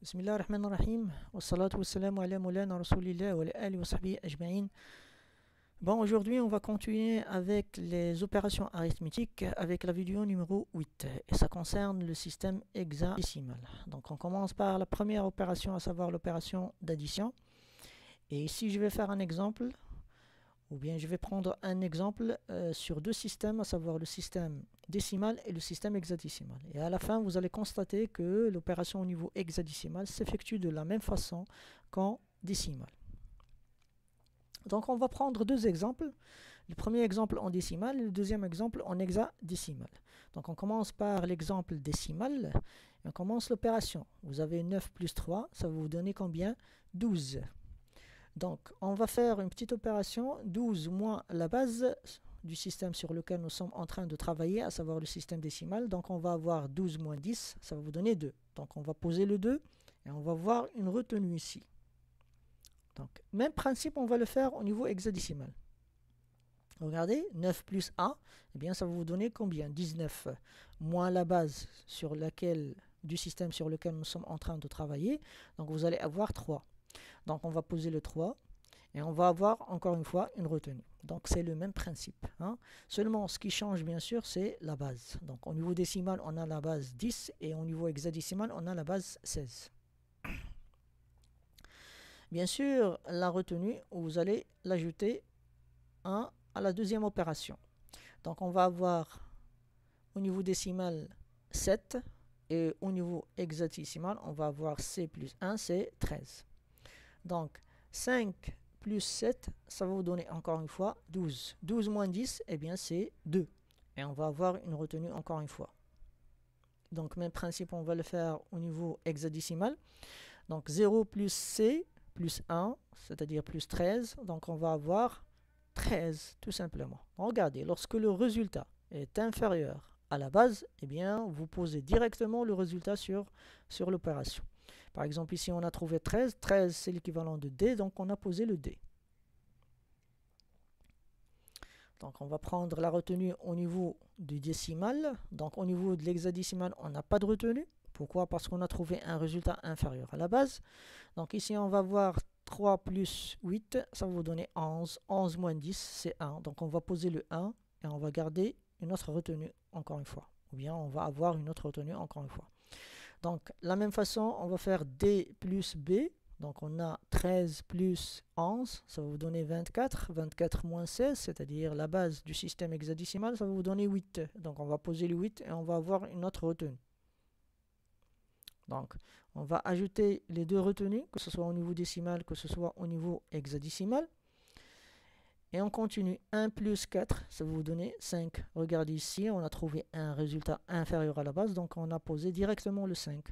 Bismillah ar-Rahman ar-Rahim. Wa salatu wa salamu ala moulana rasulillah wa ala alihi wa sahbihi ajma'in. Bon, aujourd'hui, on va continuer avec les opérations arithmétiques avec la vidéo numéro 8. Et ça concerne le système hexadécimal. Donc, on commence par la première opération, à savoir l'opération d'addition. Et ici, je vais faire un exemple, ou bien je vais prendre un exemple sur deux systèmes, à savoir le système décimal et le système hexadécimal. Et à la fin, vous allez constater que l'opération au niveau hexadécimal s'effectue de la même façon qu'en décimal. Donc on va prendre deux exemples. Le premier exemple en décimal et le deuxième exemple en hexadécimal. Donc on commence par l'exemple décimal et on commence l'opération. Vous avez 9 plus 3, ça va vous donner combien? 12. Donc on va faire une petite opération, 12 moins la base du système sur lequel nous sommes en train de travailler, à savoir le système décimal. Donc on va avoir 12 moins 10, ça va vous donner 2. Donc on va poser le 2 et on va voir une retenue ici. Donc même principe, on va le faire au niveau hexadécimal. Regardez, 9 plus 1, eh bien ça va vous donner combien? 19 moins la base sur laquelle, du système sur lequel nous sommes en train de travailler. Donc vous allez avoir 3. Donc on va poser le 3 et on va avoir encore une fois une retenue. Donc c'est le même principe. Seulement ce qui change bien sûr c'est la base. Donc au niveau décimal on a la base 10 et au niveau hexadécimal on a la base 16. Bien sûr la retenue vous allez l'ajouter à la deuxième opération. Donc on va avoir au niveau décimal 7 et au niveau hexadécimal on va avoir c plus 1 c'est 13. Donc 5 plus 7, ça va vous donner encore une fois 12. 12 moins 10, eh bien c'est 2. Et on va avoir une retenue encore une fois. Donc même principe, on va le faire au niveau hexadécimal. Donc 0 plus c plus 1, c'est-à-dire plus 13. Donc on va avoir 13 tout simplement. Regardez, lorsque le résultat est inférieur à la base, eh bien vous posez directement le résultat sur l'opération. Par exemple, ici, on a trouvé 13. 13, c'est l'équivalent de D, donc on a posé le D. Donc, on va prendre la retenue au niveau du décimal. Donc, au niveau de l'hexadécimal, on n'a pas de retenue. Pourquoi? Parce qu'on a trouvé un résultat inférieur à la base. Donc, ici, on va voir 3 plus 8, ça va vous donner 11. 11 moins 10, c'est 1. Donc, on va poser le 1 et on va garder une autre retenue encore une fois. Ou bien, on va avoir une autre retenue encore une fois. Donc, la même façon, on va faire D plus B. Donc, on a 13 plus 11, ça va vous donner 24. 24 moins 16, c'est-à-dire la base du système hexadécimal, ça va vous donner 8. Donc, on va poser le 8 et on va avoir une autre retenue. Donc, on va ajouter les deux retenues, que ce soit au niveau décimal, que ce soit au niveau hexadécimal. Et on continue. 1 plus 4, ça va vous donner 5. Regardez ici, on a trouvé un résultat inférieur à la base, donc on a posé directement le 5.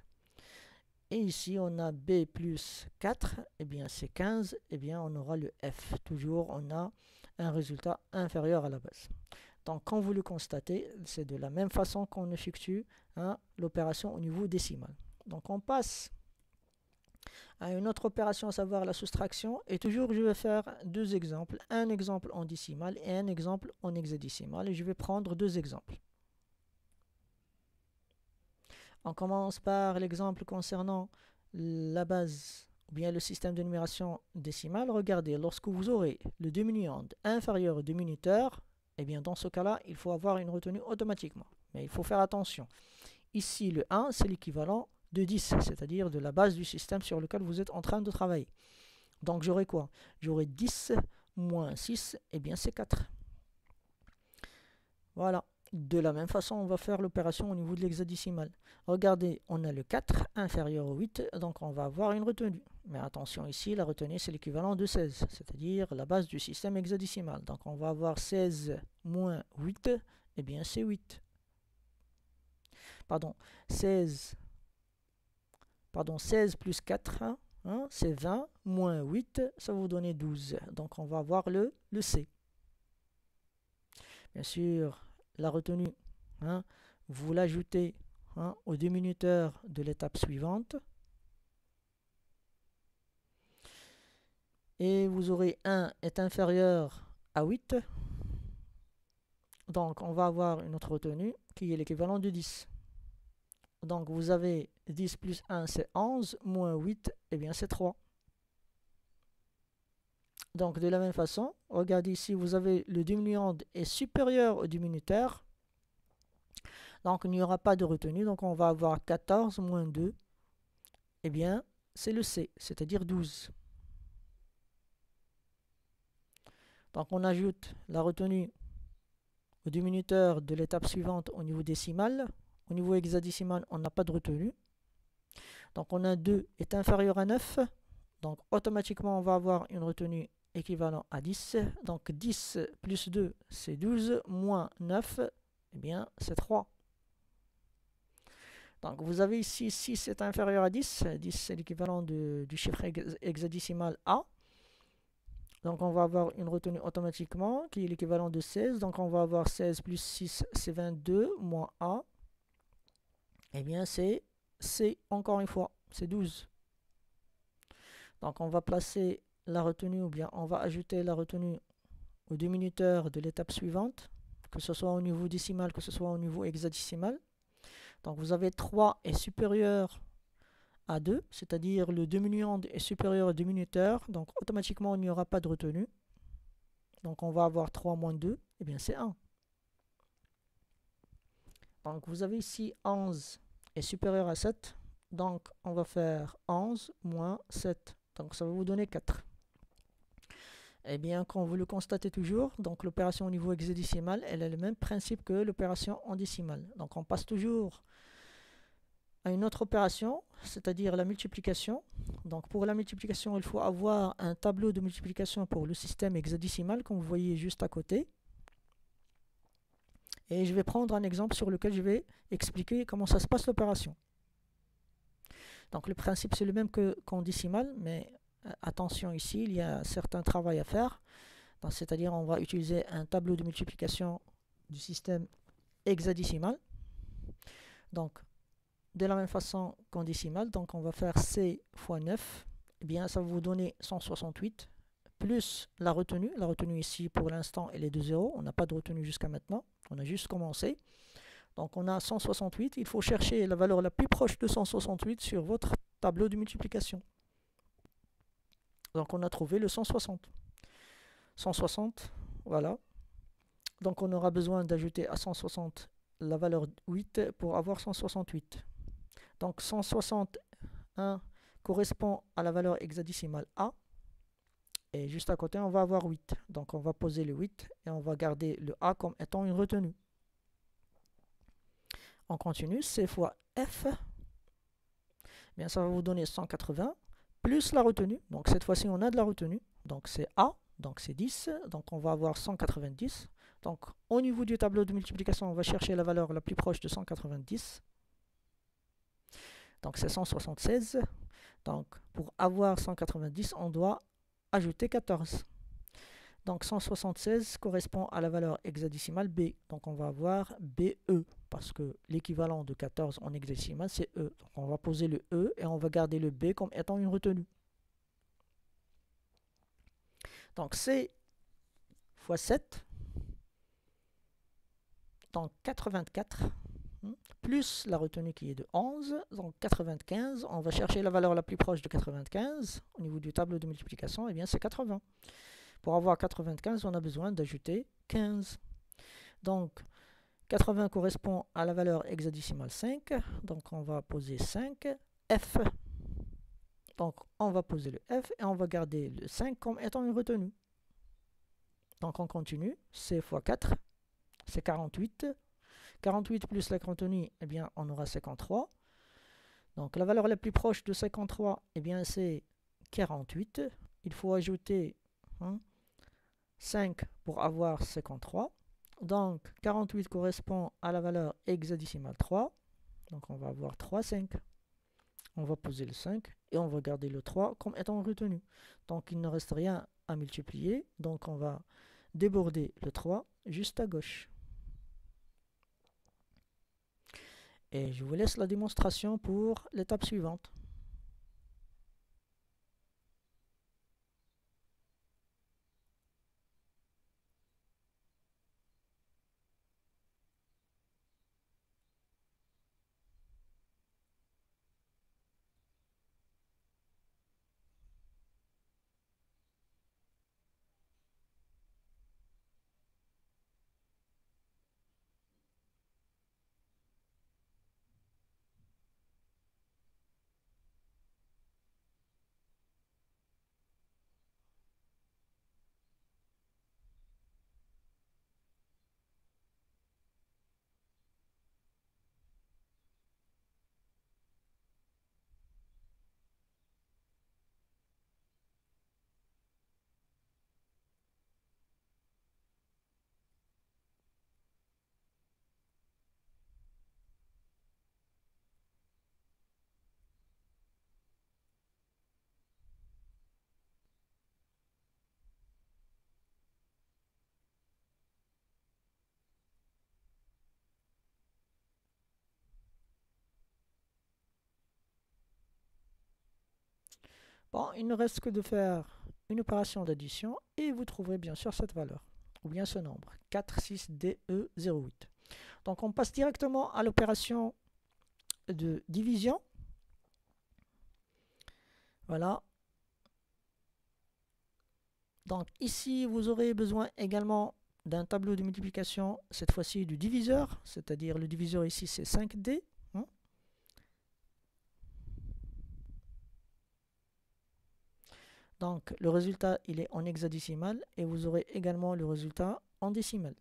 Et ici, on a B plus 4, et bien c'est 15, et bien on aura le F. Toujours, on a un résultat inférieur à la base. Donc, quand vous le constatez, c'est de la même façon qu'on effectue l'opération au niveau décimal. Donc, on passe à une autre opération, à savoir la soustraction. Et toujours, je vais faire deux exemples. Un exemple en décimal et un exemple en hexadécimal. Et je vais prendre deux exemples. On commence par l'exemple concernant la base ou bien le système de numération décimale. Regardez, lorsque vous aurez le diminuant inférieur au diminuteur, eh bien dans ce cas-là, il faut avoir une retenue automatiquement. Mais il faut faire attention. Ici, le 1, c'est l'équivalent de 10, c'est-à-dire de la base du système sur lequel vous êtes en train de travailler. Donc j'aurai quoi? J'aurai 10 moins 6, eh bien c'est 4. Voilà. De la même façon, on va faire l'opération au niveau de l'hexadécimal. Regardez, on a le 4 inférieur au 8, donc on va avoir une retenue. Mais attention ici, la retenue c'est l'équivalent de 16, c'est-à-dire la base du système hexadécimal. Donc on va avoir 16 moins 8, eh bien c'est 8. Pardon, 16 plus 4, c'est 20, moins 8, ça va vous donner 12. Donc on va avoir le C. Bien sûr, la retenue, vous l'ajoutez au diminuteur de l'étape suivante. Et vous aurez 1 est inférieur à 8. Donc on va avoir une autre retenue qui est l'équivalent de 10. Donc vous avez 10 plus 1, c'est 11, moins 8, eh bien c'est 3. Donc de la même façon, regardez ici, vous avez le diminuant est supérieur au diminuteur. Donc il n'y aura pas de retenue, donc on va avoir 14 moins 2, eh bien c'est le C, c'est-à-dire 12. Donc on ajoute la retenue au diminuteur de l'étape suivante au niveau décimal. Au niveau hexadécimal, on n'a pas de retenue. Donc on a 2 est inférieur à 9. Donc automatiquement, on va avoir une retenue équivalente à 10. Donc 10 plus 2, c'est 12, moins 9, eh bien c'est 3. Donc vous avez ici 6 est inférieur à 10. 10, c'est l'équivalent du chiffre hexadécimal A. Donc on va avoir une retenue automatiquement qui est l'équivalent de 16. Donc on va avoir 16 plus 6, c'est 22, moins A. Eh bien c'est C, encore une fois, c'est 12. Donc on va placer la retenue, ou bien on va ajouter la retenue au diminuteur de l'étape suivante, que ce soit au niveau décimal, que ce soit au niveau hexadécimal. Donc vous avez 3 est supérieur à 2, c'est-à-dire le diminuant est supérieur au diminuteur, donc automatiquement il n'y aura pas de retenue. Donc on va avoir 3 moins 2, et bien c'est 1. Donc vous avez ici 11 est supérieur à 7, donc on va faire 11 moins 7, donc ça va vous donner 4. Eh bien, comme vous le constatez toujours, donc l'opération au niveau hexadécimal, elle a le même principe que l'opération en décimale. Donc on passe toujours à une autre opération, c'est-à-dire la multiplication. Donc pour la multiplication, il faut avoir un tableau de multiplication pour le système hexadécimal, comme vous voyez juste à côté. Et je vais prendre un exemple sur lequel je vais expliquer comment ça se passe l'opération. Donc le principe c'est le même qu'en décimal, mais attention ici, il y a un certain travail à faire. C'est-à-dire on va utiliser un tableau de multiplication du système hexadécimal. Donc de la même façon qu'en décimal, donc on va faire C fois 9, eh bien ça va vous donner 168, plus la retenue. La retenue ici pour l'instant elle est de 0, on n'a pas de retenue jusqu'à maintenant, on a juste commencé. Donc on a 168, il faut chercher la valeur la plus proche de 168 sur votre tableau de multiplication. Donc on a trouvé le 160. 160, voilà. Donc on aura besoin d'ajouter à 160 la valeur 8 pour avoir 168. Donc 161 correspond à la valeur hexadécimale A. Et juste à côté, on va avoir 8. Donc on va poser le 8 et on va garder le A comme étant une retenue. On continue, C fois F. Bien, ça va vous donner 180 plus la retenue. Donc cette fois-ci, on a de la retenue. Donc c'est A, donc c'est 10. Donc on va avoir 190. Donc au niveau du tableau de multiplication, on va chercher la valeur la plus proche de 190. Donc c'est 176. Donc pour avoir 190, on doit ajouter 14. Donc 176 correspond à la valeur hexadécimale B. Donc on va avoir BE, parce que l'équivalent de 14 en hexadécimal, c'est E. Donc on va poser le E et on va garder le B comme étant une retenue. Donc C fois 7, donc 84, plus la retenue qui est de 11, donc 95. On va chercher la valeur la plus proche de 95 au niveau du tableau de multiplication, et bien c'est 80. Pour avoir 95, on a besoin d'ajouter 15. Donc 80 correspond à la valeur hexadécimale 5, donc on va poser 5, F. Donc on va poser le F et on va garder le 5 comme étant une retenue. Donc on continue, C fois 4, c'est 48. 48 plus la retenue, eh bien on aura 53. Donc la valeur la plus proche de 53, eh bien c'est 48. Il faut ajouter 5 pour avoir 53. Donc 48 correspond à la valeur hexadécimale 3. Donc on va avoir 3, 5. On va poser le 5 et on va garder le 3 comme étant retenu. Donc il ne reste rien à multiplier. Donc on va déborder le 3 juste à gauche. Et je vous laisse la démonstration pour l'étape suivante. Bon, il ne reste que de faire une opération d'addition et vous trouverez bien sûr cette valeur, ou bien ce nombre, 46DE08. Donc on passe directement à l'opération de division. Voilà. Donc ici, vous aurez besoin également d'un tableau de multiplication, cette fois-ci du diviseur, c'est-à-dire le diviseur ici c'est 5D. Donc le résultat il est en hexadécimal et vous aurez également le résultat en décimal.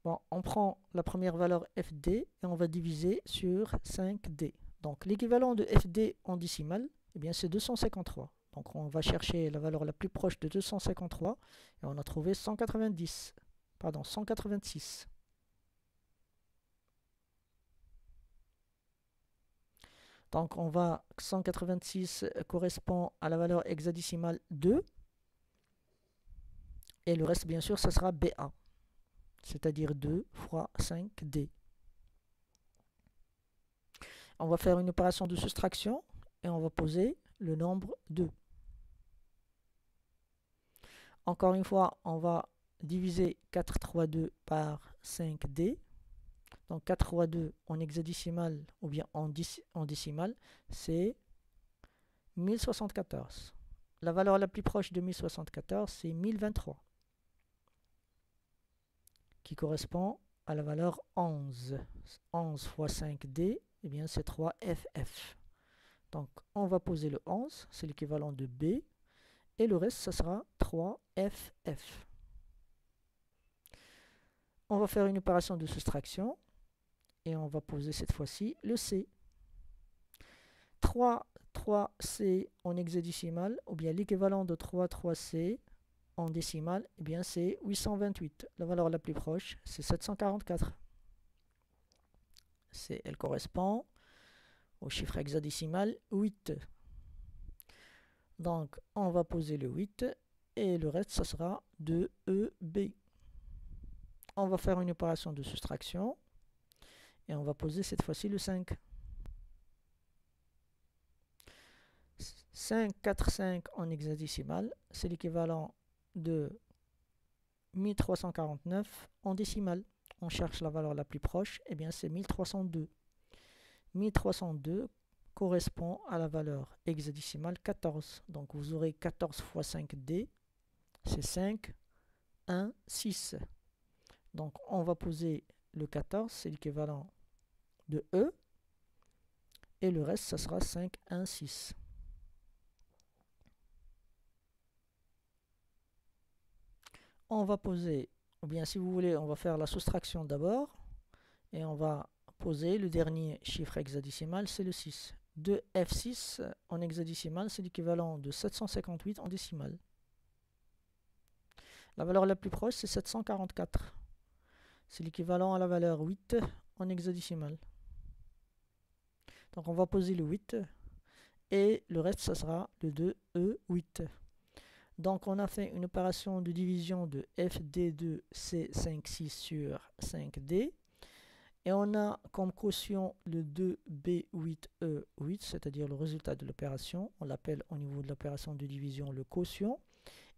Bon, on prend la première valeur FD et on va diviser sur 5D. Donc l'équivalent de FD en décimal, eh bien c'est 253. Donc on va chercher la valeur la plus proche de 253 et on a trouvé 186. Donc 186 correspond à la valeur hexadécimale 2. Et le reste, bien sûr, ça sera BA. C'est-à-dire 2 fois 5D. On va faire une opération de soustraction et on va poser le nombre 2. Encore une fois, on va diviser 432 par 5D. Donc 432 en hexadécimal ou bien en décimal, c'est 1074. La valeur la plus proche de 1074, c'est 1023, qui correspond à la valeur 11. 11 fois 5D, eh bien c'est 3FF. Donc on va poser le 11, c'est l'équivalent de B, et le reste, ça sera 3FF. On va faire une opération de soustraction, et on va poser cette fois-ci le C. 3C en hexadécimal, ou bien l'équivalent de 3C en décimal, eh bien c'est 828. La valeur la plus proche, c'est 744. Elle correspond au chiffre hexadécimal 8. Donc on va poser le 8 et le reste, ça sera 2EB. On va faire une opération de soustraction et on va poser cette fois-ci le 5. 545 en hexadécimal, c'est l'équivalent de 1349 en décimal. On cherche la valeur la plus proche, et bien c'est 1302. 1302 correspond à la valeur hexadécimale 14. Donc vous aurez 14 fois 5D, c'est 5, 1, 6. Donc on va poser le 14, c'est l'équivalent de E, et le reste, ça sera 5, 1, 6. On va poser, ou bien si vous voulez, on va faire la soustraction d'abord, et on va poser le dernier chiffre hexadécimal, c'est le 6. 2F6 en hexadécimal, c'est l'équivalent de 758 en décimal. La valeur la plus proche, c'est 744. C'est l'équivalent à la valeur 8 en hexadécimal. Donc on va poser le 8 et le reste, ça sera le 2E8. Donc on a fait une opération de division de FD2C56 sur 5D. Et on a comme quotient le 2B8E8, c'est-à-dire le résultat de l'opération. On l'appelle au niveau de l'opération de division le quotient.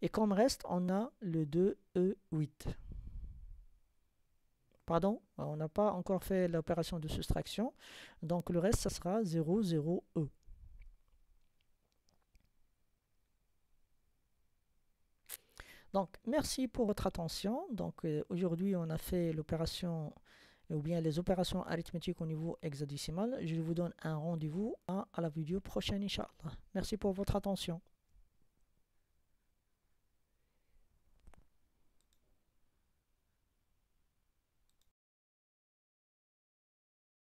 Et comme reste, on a le 2E8. Pardon, on n'a pas encore fait l'opération de soustraction. Donc le reste, ça sera 0, 0, E. Donc merci pour votre attention. Donc aujourd'hui, on a fait l'opération ou bien les opérations arithmétiques au niveau hexadécimal. Je vous donne un rendez-vous à la vidéo prochaine, Inch'Allah. Merci pour votre attention.